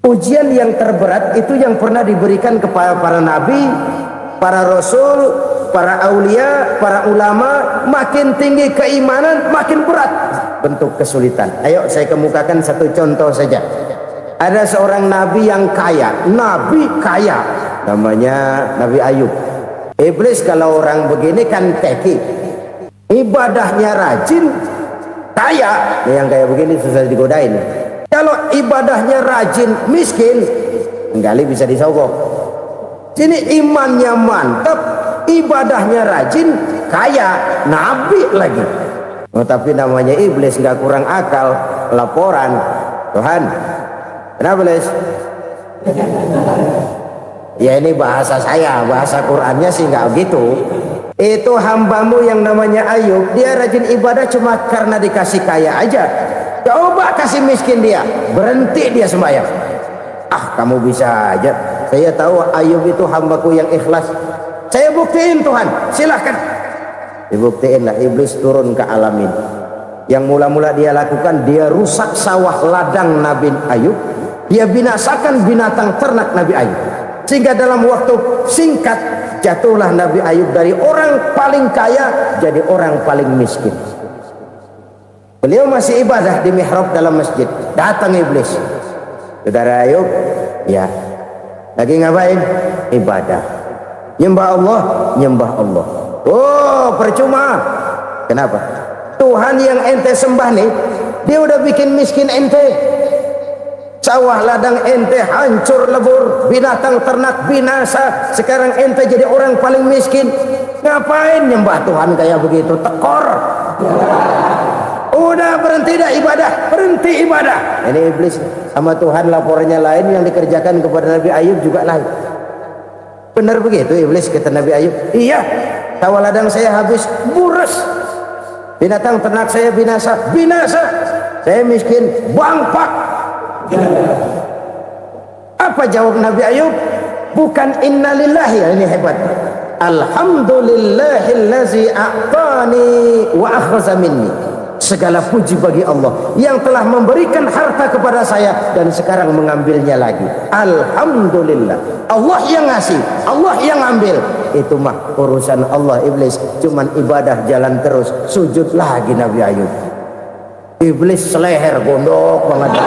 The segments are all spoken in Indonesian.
Ujian yang terberat itu yang pernah diberikan kepada para nabi, para rasul, para aulia, para ulama. Makin tinggi keimanan, makin berat bentuk kesulitan. Ayo saya kemukakan satu contoh saja. Ada seorang nabi yang kaya, nabi kaya, namanya Nabi Ayub. Iblis kalau orang begini kan keki, ibadahnya rajin, kaya. Yang kayak begini susah digodain. Kalau ibadahnya rajin, miskin, kali bisa disogok. Sini imannya mantap, ibadahnya rajin, kaya, nabi lagi. Oh, tapi namanya iblis nggak kurang akal. Laporan, Tuhan, kenapa Les? Ya ini bahasa saya, bahasa Qurannya sih nggak gitu. Itu hambamu yang namanya Ayub, dia rajin ibadah cuma karena dikasih kaya aja. Coba kasih miskin dia, berhenti dia sembahyang. Ah, kamu bisa aja. Saya tahu Ayub itu hambaku yang ikhlas. Saya buktiin Tuhan, silahkan. Dibuktiin lah, iblis turun ke alam ini. Yang mula-mula dia lakukan, dia rusak sawah ladang Nabi Ayub. Dia binasakan binatang ternak Nabi Ayub. Sehingga dalam waktu singkat, jatuhlah Nabi Ayub dari orang paling kaya jadi orang paling miskin. Beliau masih ibadah di mihrab dalam masjid. Datang iblis. Saudara Ayub, ya, lagi ngapain? Ibadah. Nyembah Allah, nyembah Allah. Oh, percuma. Kenapa? Tuhan yang ente sembah nih, dia udah bikin miskin ente. Sawah ladang ente hancur lebur, binatang ternak binasa. Sekarang ente jadi orang paling miskin. Ngapain nyembah Tuhan kayak begitu? Tekor. Udah berhenti dah ibadah, berhenti ibadah. Ini iblis sama Tuhan laporannya lain, yang dikerjakan kepada Nabi Ayub juga lain. Benar begitu iblis kata Nabi Ayub? Iya, sawah ladang saya habis buras, binatang ternak saya binasa, binasa. Saya miskin, bangpak. Apa jawab Nabi Ayub? Bukan innalillahi, ini hebat. Alhamdulillahillazi a'tani wa akhraza minni. Segala puji bagi Allah yang telah memberikan harta kepada saya dan sekarang mengambilnya lagi. Alhamdulillah. Allah yang ngasih, Allah yang ambil. Itu mah urusan Allah. Iblis cuman ibadah jalan terus, sujud lagi Nabi Ayub. Iblis seleher gondok banget.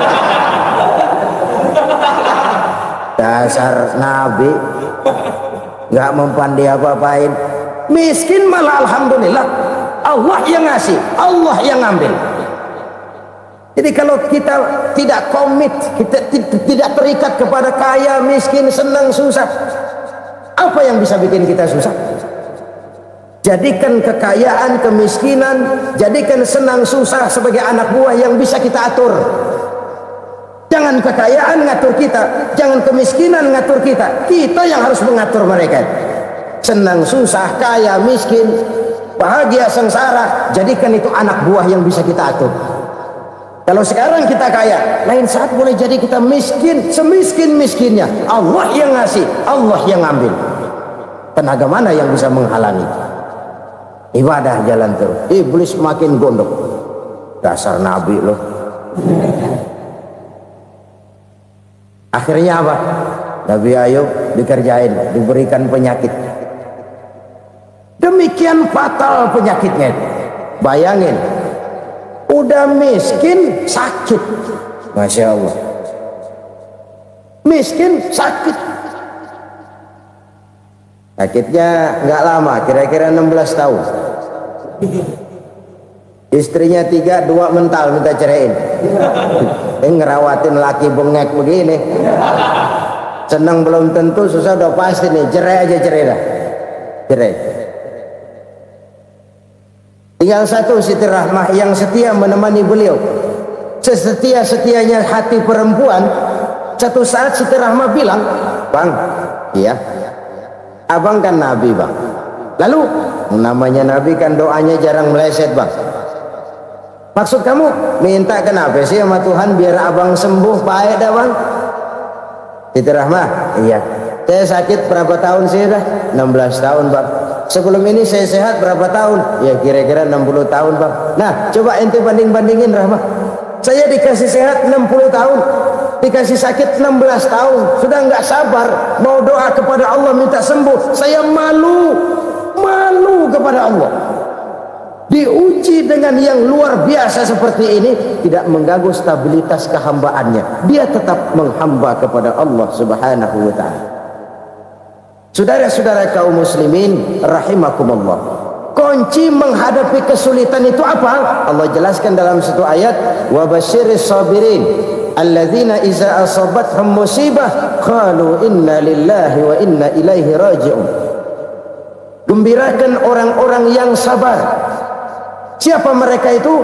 Dasar Nabi nggak mempan dia apa-apain. Miskin malah alhamdulillah. Allah yang ngasih, Allah yang ngambil. Jadi kalau kita tidak komit, kita tidak terikat kepada kaya, miskin, senang, susah, apa yang bisa bikin kita susah? Jadikan kekayaan, kemiskinan, jadikan senang, susah sebagai anak buah yang bisa kita atur. Jangan kekayaan ngatur kita, jangan kemiskinan ngatur kita. Kita yang harus mengatur mereka. Senang, susah, kaya, miskin, bahagia, sengsara, jadikan itu anak buah yang bisa kita atur. Kalau sekarang kita kaya, lain saat boleh jadi kita miskin, semiskin-miskinnya. Allah yang ngasih, Allah yang ngambil. Tenaga mana yang bisa menghalangi? Ibadah jalan terus. Iblis makin gondok. Dasar Nabi loh. Akhirnya apa? Nabi Ayub dikerjain, diberikan penyakit. Demikian fatal penyakitnya. Bayangin, udah miskin sakit. Masya Allah, miskin sakit. Sakitnya nggak lama, kira-kira 16 tahun. Istrinya 3, 2 mental minta ceraiin. Ngerawatin laki bengek begini, senang belum tentu, susah udah pasti nih. Cerai aja, cerai dah, cerai. Tinggal satu Siti Rahmah yang setia menemani beliau. Sesetia-setianya hati perempuan. Satu saat Siti Rahmah bilang, "Bang, iya, abang kan Nabi bang. Lalu namanya Nabi kan doanya jarang meleset bang. Maksud kamu minta kenapa sih sama Tuhan biar abang sembuh baik dah bang?" Siti Rahmah, iya. Saya sakit berapa tahun sih dah? 16 tahun bang. Sebelum ini saya sehat berapa tahun? Ya kira-kira 60 tahun bang. Nah coba ente banding-bandingin Rahmah. Saya dikasih sehat 60 tahun. dikasih sakit 16 tahun, sudah nggak sabar mau doa kepada Allah minta sembuh. Saya malu kepada Allah. Diuji dengan yang luar biasa seperti ini, tidak mengganggu stabilitas kehambaannya. Dia tetap menghamba kepada Allah Subhanahu wa ta'ala. Saudara-saudara kaum muslimin rahimakumullah, kunci menghadapi kesulitan itu apa? Allah jelaskan dalam satu ayat, wa basyiris sabirin alladzina iza asabathum musibah qalu inna lillahi wa inna ilaihi raji'un. Gembirakan orang-orang yang sabar. Siapa mereka itu?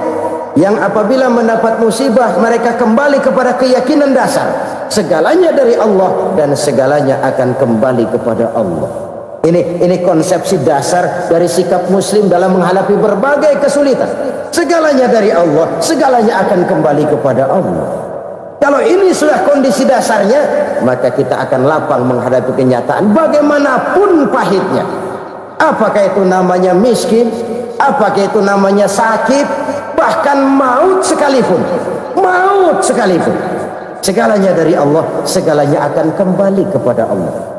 Yang apabila mendapat musibah mereka kembali kepada keyakinan dasar segalanya dari Allah dan segalanya akan kembali kepada Allah. Ini konsepsi dasar dari sikap muslim dalam menghadapi berbagai kesulitan. Segalanya dari Allah, segalanya akan kembali kepada Allah. Kalau ini sudah kondisi dasarnya, maka kita akan lapang menghadapi kenyataan bagaimanapun pahitnya. Apakah itu namanya miskin, apakah itu namanya sakit, bahkan maut sekalipun, segalanya dari Allah, segalanya akan kembali kepada Allah.